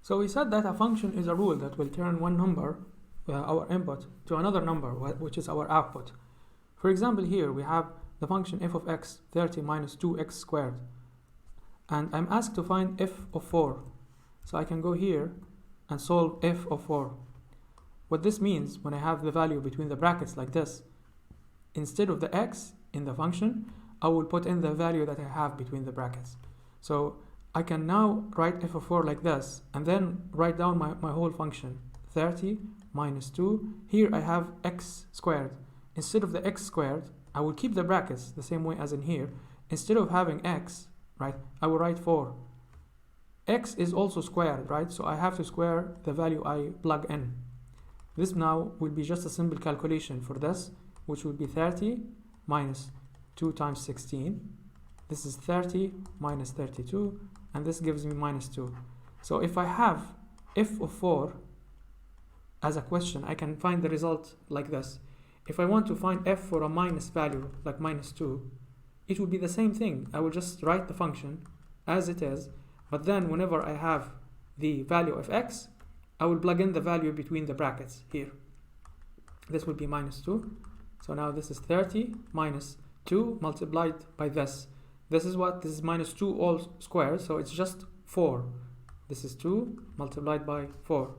So we said that a function is a rule that will turn one number, our input, to another number, which is our output. For example, here we have the function f of x, 30 minus 2x squared. And I'm asked to find f of 4. So I can go here and solve f of 4. What this means, when I have the value between the brackets like this, instead of the x in the function, I will put in the value that I have between the brackets. So I can now write f of 4 like this, and then write down my whole function, 30 minus 2. Here I have x squared. Instead of the x squared, I will keep the brackets the same way as in here. Instead of having x, right, I will write 4. X is also squared, right? So I have to square the value I plug in. This now will be just a simple calculation for this, which will be 30 minus 2 times 16. This is 30 minus 32, and this gives me minus 2. So if I have f of 4 as a question, I can find the result like this. If I want to find f for a minus value, like minus 2, it will be the same thing. I will just write the function as it is, but then whenever I have the value of x, I will plug in the value between the brackets here. This will be minus 2. So now this is 30 minus 2 multiplied by this. This is what? This is minus 2 all squared, so it's just 4. This is 2 multiplied by 4.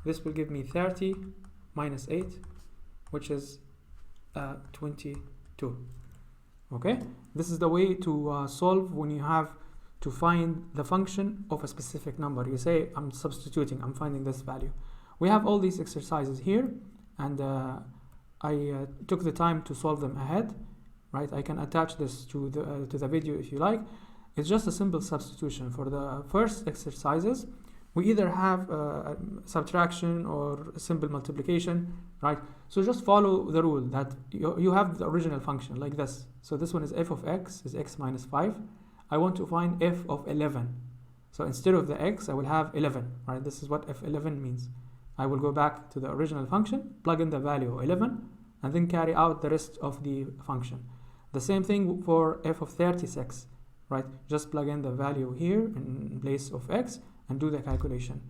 This will give me 30 minus 8, which is 22. Okay? This is the way to solve when you have to find the function of a specific number. You say, I'm substituting, I'm finding this value. We have all these exercises here, and I took the time to solve them ahead. Right, I can attach this to the video if you like. It's just a simple substitution. For the first exercises, we either have subtraction or simple multiplication, right? So just follow the rule that you have the original function like this. So this one is f of x is x minus 5. I want to find f of 11. So instead of the x, I will have 11, right? This is what f11 means. I will go back to the original function, plug in the value 11, and then carry out the rest of the function. The same thing for f of 36, right? Just plug in the value here in place of x and do the calculation.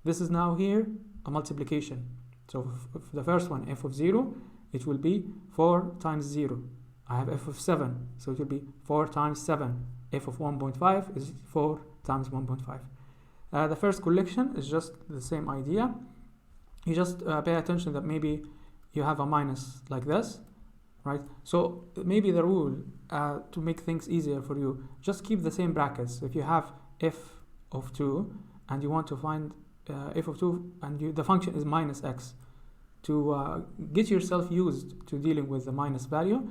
This is now here a multiplication. So for the first one, f of 0, it will be 4 times 0. I have f of 7, so it will be 4 times 7. f of 1.5 is 4 times 1.5. The first collection is just the same idea. You just pay attention that maybe you have a minus like this, right? So maybe the rule to make things easier for you, just keep the same brackets. If you have f of 2 and you want to find f of 2 and the function is minus x, to get yourself used to dealing with the minus value,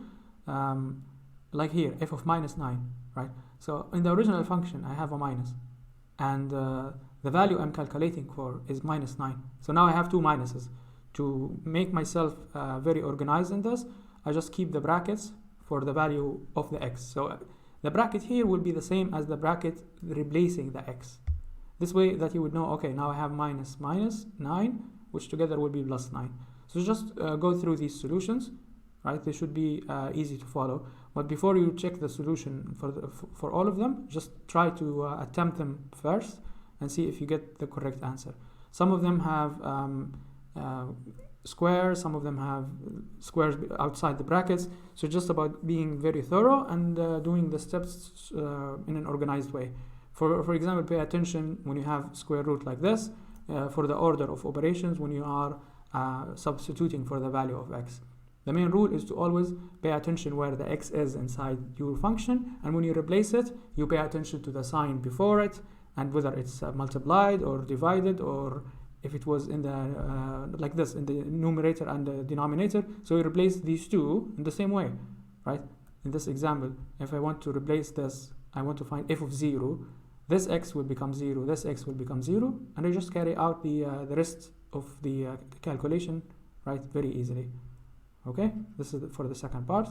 like here, f of minus 9, right? So in the original function, I have a minus, and the value I'm calculating for is minus 9. So now I have two minuses. To make myself very organized in this, I just keep the brackets for the value of the x. So the bracket here will be the same as the bracket replacing the x. This way that you would know, okay, now I have minus 9, which together will be plus 9. So just go through these solutions, right? They should be easy to follow. But before you check the solution for all of them, just try to attempt them first and see if you get the correct answer. Some of them have squares, some of them have squares outside the brackets. So just about being very thorough and doing the steps in an organized way. For example, pay attention when you have square root like this for the order of operations when you are substituting for the value of x. The main rule is to always pay attention where the x is inside your function, and when you replace it, you pay attention to the sign before it and whether it's multiplied or divided, or if it was in the like this in the numerator and the denominator. So you replace these two in the same way, right? In this example, if I want to replace this, I want to find f of 0. This x will become 0, this x will become 0, and I just carry out the rest of the calculation, right, very easily. Okay, this is for the second part.